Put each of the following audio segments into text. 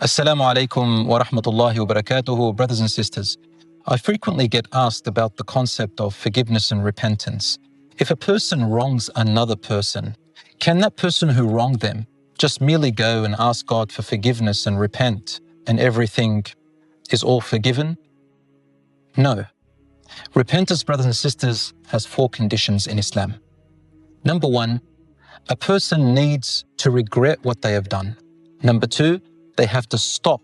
Assalamu alaikum wa rahmatullahi wa barakatuhu, brothers and sisters. I frequently get asked about the concept of forgiveness and repentance. If a person wrongs another person, can that person who wronged them just merely go and ask God for forgiveness and repent and everything is all forgiven? No. Repentance, brothers and sisters, has 4 conditions in Islam. Number 1, a person needs to regret what they have done. Number 2, they have to stop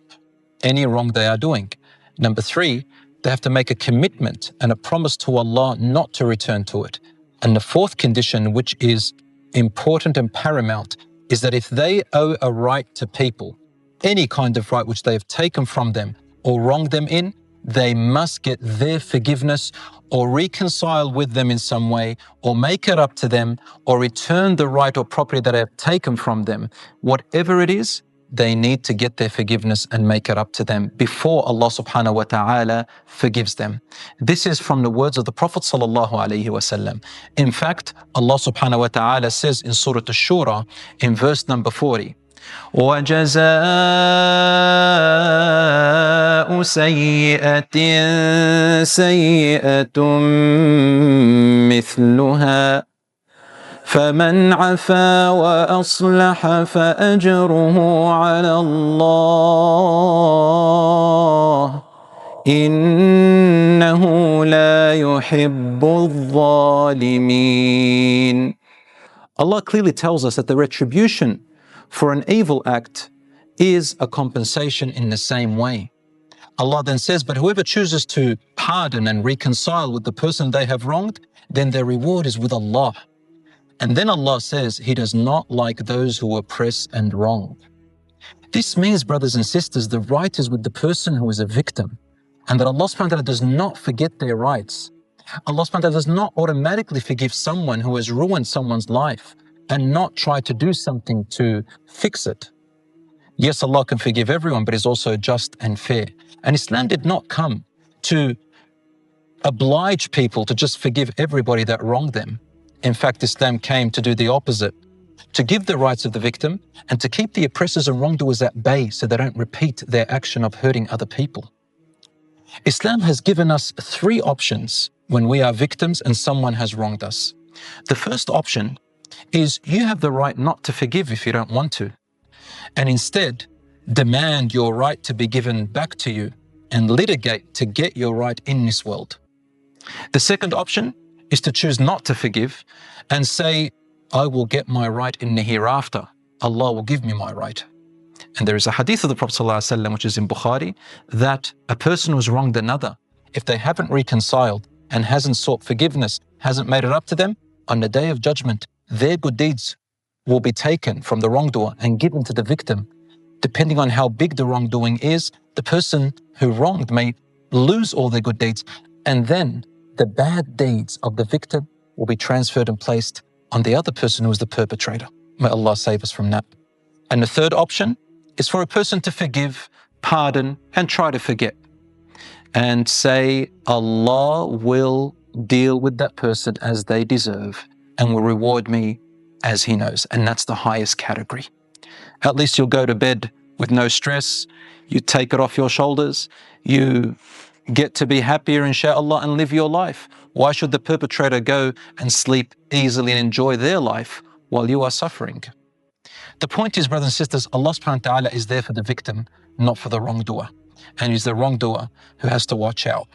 any wrong they are doing. Number 3, they have to make a commitment and a promise to Allah not to return to it. And the 4th condition, which is important and paramount, is that if they owe a right to people, any kind of right which they have taken from them or wronged them in, they must get their forgiveness or reconcile with them in some way or make it up to them or return the right or property that they have taken from them. Whatever it is, they need to get their forgiveness and make it up to them before Allah subhanahu wa ta'ala forgives them. This is from the words of the Prophet sallallahu alaihi wasallam. In fact, Allah subhanahu wa ta'ala says in Surah Ash-Shura in verse number 40, وَجَزَاءُ سَيِّئَةٍ سَيِّئَةٌ مِثْلُهَا فمن عفا وأصلح فأجره على الله إنه لا يحب الظالمين. Allah clearly tells us that the retribution for an evil act is a compensation in the same way. Allah then says, but whoever chooses to pardon and reconcile with the person they have wronged, then their reward is with Allah. And then Allah says He does not like those who oppress and wrong. This means, brothers and sisters, the right is with the person who is a victim, and that Allah subhanahu wa ta'ala does not forget their rights. Allah subhanahu wa ta'ala does not automatically forgive someone who has ruined someone's life and not try to do something to fix it. Yes, Allah can forgive everyone, but He's also just and fair. And Islam did not come to oblige people to just forgive everybody that wronged them. In fact, Islam came to do the opposite, to give the rights of the victim and to keep the oppressors and wrongdoers at bay so they don't repeat their action of hurting other people. Islam has given us 3 options when we are victims and someone has wronged us. The first option is you have the right not to forgive if you don't want to, and instead demand your right to be given back to you and litigate to get your right in this world. The second option is to choose not to forgive and say, I will get my right in the hereafter. Allah will give me my right. And there is a hadith of the Prophet ﷺ, which is in Bukhari, that a person who's wronged another, if they haven't reconciled and hasn't sought forgiveness, hasn't made it up to them, on the day of judgment, their good deeds will be taken from the wrongdoer and given to the victim. Depending on how big the wrongdoing is, the person who wronged may lose all their good deeds, and then the bad deeds of the victim will be transferred and placed on the other person who is the perpetrator. May Allah save us from that. And the third option is for a person to forgive, pardon, and try to forget. And say, Allah will deal with that person as they deserve and will reward me as He knows. And that's the highest category. At least you'll go to bed with no stress. You take it off your shoulders. You get to be happier, inshallah, and live your life. Why should the perpetrator go and sleep easily and enjoy their life while you are suffering? The point is, brothers and sisters, Allah subhanahu wa ta'ala is there for the victim, not for the wrongdoer. And He's the wrongdoer who has to watch out.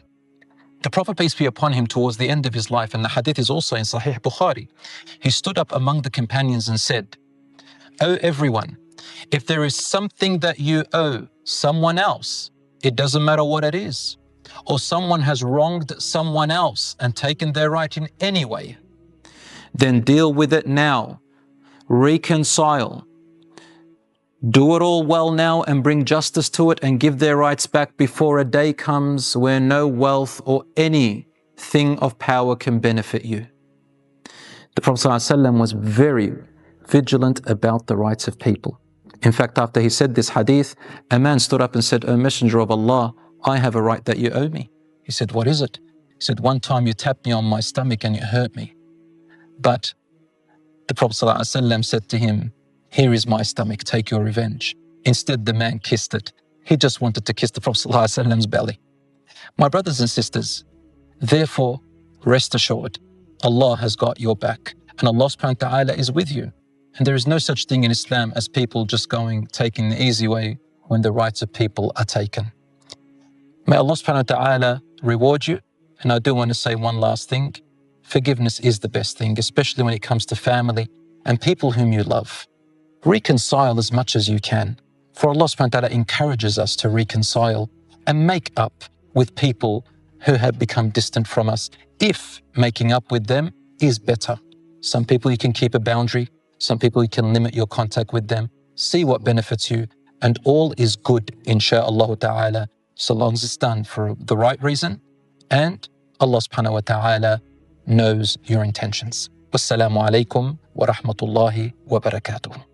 The Prophet, peace be upon him, towards the end of his life, and the hadith is also in Sahih Bukhari, he stood up among the companions and said, O everyone, if there is something that you owe someone else, it doesn't matter what it is, or someone has wronged someone else and taken their right in any way, then deal with it now. Reconcile. Do it all well now and bring justice to it and give their rights back before a day comes where no wealth or anything of power can benefit you. The Prophet ﷺ was very vigilant about the rights of people. In fact, after he said this hadith, a man stood up and said, O Messenger of Allah, I have a right that you owe me. He said, what is it? He said, one time you tapped me on my stomach and it hurt me. But the Prophet ﷺ said to him, here is my stomach, take your revenge. Instead, the man kissed it. He just wanted to kiss the Prophet ﷺ's belly. My brothers and sisters, therefore, rest assured, Allah has got your back and Allah subhanahu wa ta'ala is with you. And there is no such thing in Islam as people just taking the easy way when the rights of people are taken. May Allah subhanahu wa ta'ala reward you. And I do want to say one last thing. Forgiveness is the best thing, especially when it comes to family and people whom you love. Reconcile as much as you can. For Allah subhanahu wa ta'ala encourages us to reconcile and make up with people who have become distant from us, if making up with them is better. Some people you can keep a boundary, some people you can limit your contact with them, see what benefits you, and all is good, insha'Allah ta'ala, so long as it's done for the right reason, and Allah subhanahu wa ta'ala knows your intentions. Wassalamu alaikum wa rahmatullahi wa barakatuh.